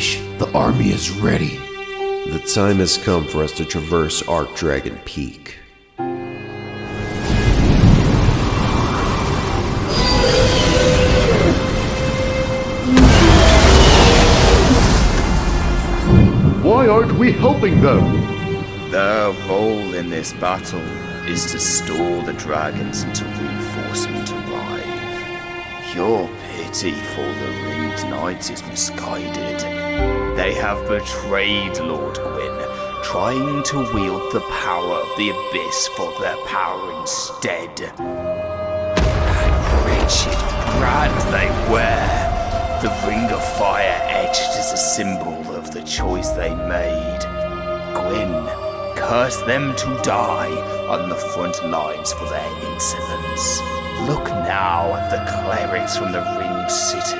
liege, the army is ready. The time has come for us to traverse Archdragon Peak. Why aren't we helping them? Their role in this battle is to stall the dragons until reinforcement arrive. Your pity for the Ringed Knights is misguided. They have betrayed Lord Gwyn, trying to wield the power of the Abyss for their power instead. That wretched brand they wear, the Ring of Fire etched as a symbol of the choice they made. Gwyn cursed them to die on the front lines for their insolence. Look now at the clerics from the Ringed City.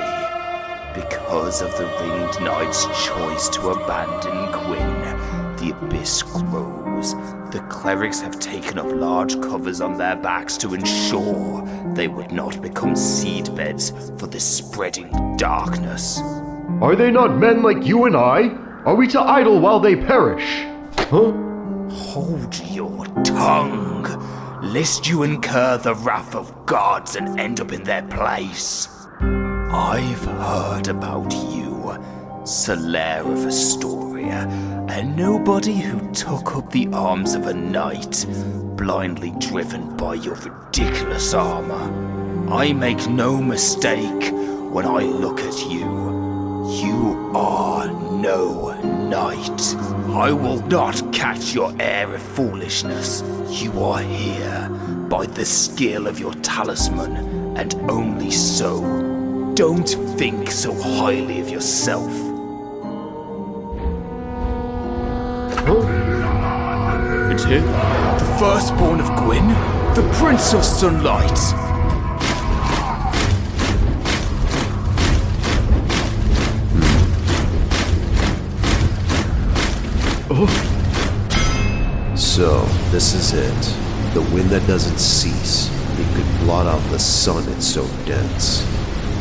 Because of the Ringed Knight's choice to abandon Gwyn, the Abyss grows. The clerics have taken up large covers on their backs to ensure they would not become seedbeds for the spreading darkness. Are they not men like you and I? Are we to idle while they perish? Huh? Hold your tongue, lest you incur the wrath of gods and end up in their place. I've heard about you, Solaire of Astoria, a nobody who took up the arms of a knight, blindly driven by your ridiculous armor. I make no mistake when I look at you. You are no knight. I will not catch your air of foolishness. You are here by the skill of your talisman, and only so. Don't think so highly of yourself. And here, the Firstborn of Gwyn, the Prince of Sunlight. So, this is it. The wind that doesn't cease. It could blot out the sun, it's so dense.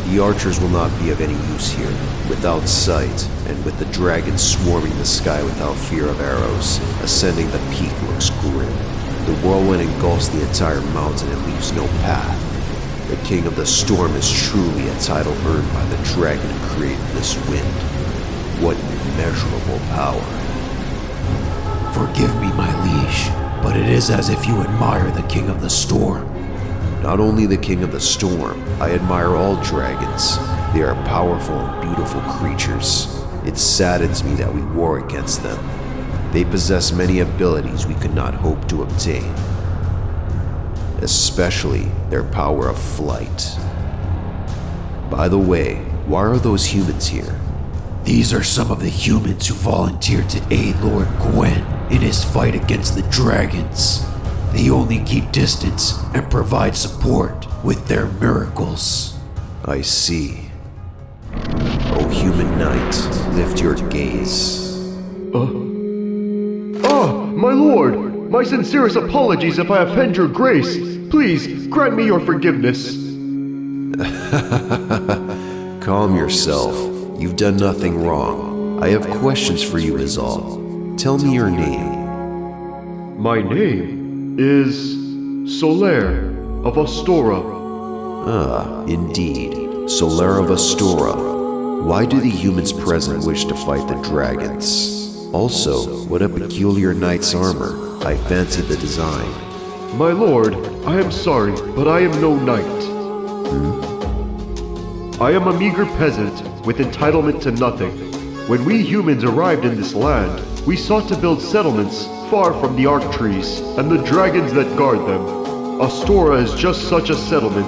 The archers will not be of any use here. Without sight, and with the dragons swarming the sky without fear of arrows, ascending the peak looks grim. The whirlwind engulfs the entire mountain and leaves no path. The King of the Storm is truly a title earned by the dragon who created this wind. What immeasurable power. Forgive me, my liege, but it is as if you admire the King of the Storm. Not only the King of the Storm, I admire all dragons. They are powerful and beautiful creatures. It saddens me that we war against them. They possess many abilities we could not hope to obtain. Especially their power of flight. By the way, why are those humans here? These are some of the humans who volunteered to aid Lord Gwyn in his fight against the dragons. They only keep distance and provide support with their miracles. I see. O human knight, lift your gaze. My lord! My sincerest apologies if I offend your grace. Please, grant me your forgiveness. Calm yourself. You've done nothing wrong. I have questions for you is all. Tell me your name. My name is Solaire of Astora. Ah, indeed. Solaire of Astora. Why do the humans present wish to fight the dragons? Also, what a peculiar knight's armor. I fancied the design. My lord, I am sorry, but I am no knight. I am a meager peasant with entitlement to nothing. When we humans arrived in this land, we sought to build settlements far from the arc trees and the dragons that guard them. Astora is just such a settlement.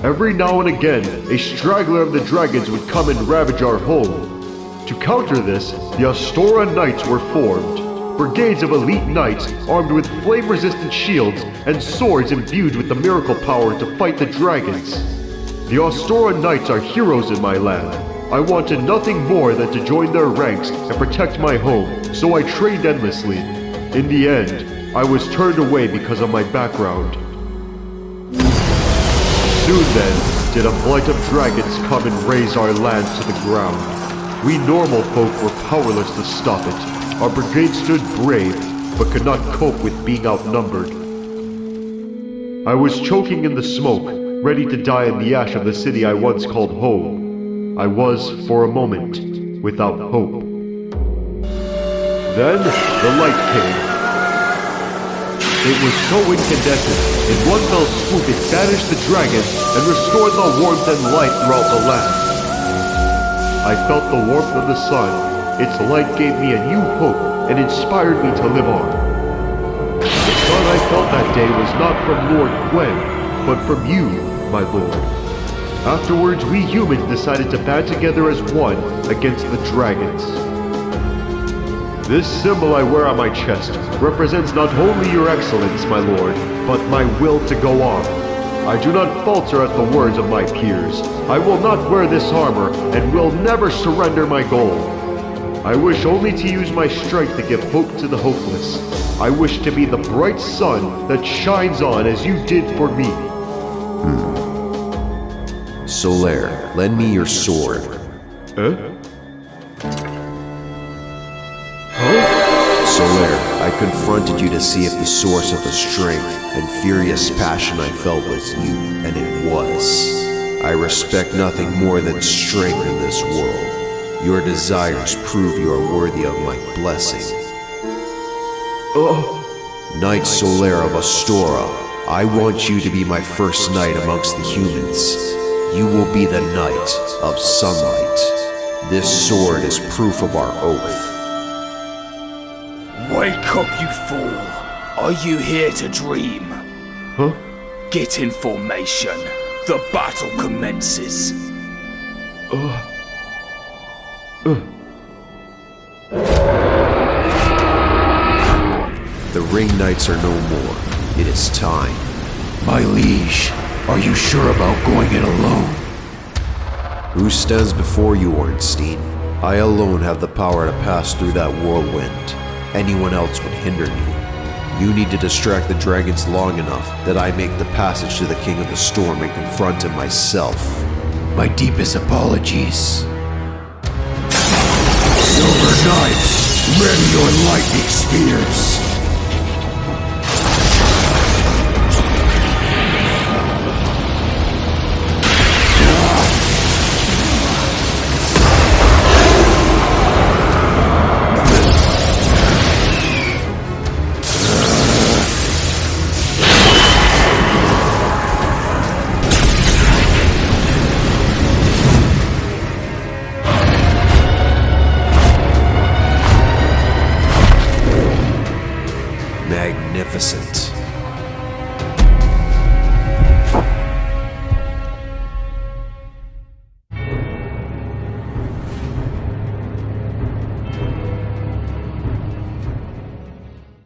Every now and again, a straggler of the dragons would come and ravage our home. To counter this, the Astora Knights were formed. Brigades of elite knights armed with flame-resistant shields and swords imbued with the miracle power to fight the dragons. The Astora Knights are heroes in my land. I wanted nothing more than to join their ranks and protect my home, so I trained endlessly. In the end, I was turned away because of my background. Soon then, did a flight of dragons come and raze our land to the ground. We normal folk were powerless to stop it. Our brigade stood brave, but could not cope with being outnumbered. I was choking in the smoke, ready to die in the ash of the city I once called home. I was, for a moment, without hope. Then, the light came. It was so incandescent, in one fell swoop it banished the dragon and restored the warmth and light throughout the land. I felt the warmth of the sun. Its light gave me a new hope and inspired me to live on. The sun I felt that day was not from Lord Gwen, but from you, my lord. Afterwards, we humans decided to band together as one against the dragons. This symbol I wear on my chest represents not only your excellence, my lord, but my will to go on. I do not falter at the words of my peers. I will not wear this armor and will never surrender my goal. I wish only to use my strength to give hope to the hopeless. I wish to be the bright sun that shines on as you did for me. Solaire, lend me your sword. Solaire, I confronted you to see if the source of the strength and furious passion I felt was you, and it was. I respect nothing more than strength in this world. Your desires prove you are worthy of my blessing. Knight Solaire of Astora, I want you to be my first knight amongst the humans. You will be the knight of sunlight. This sword is proof of our oath. Wake up, you fool! Are you here to dream? Huh? Get in formation. The battle commences. The ring knights are no more. It is time. My liege, are you sure about going it alone? Who stands before you, Ornstein? I alone have the power to pass through that whirlwind. Anyone else would hinder me. You need to distract the dragons long enough that I make the passage to the King of the Storm and confront him myself. My deepest apologies. Silver Knights, ready your lightning spears! Magnificent.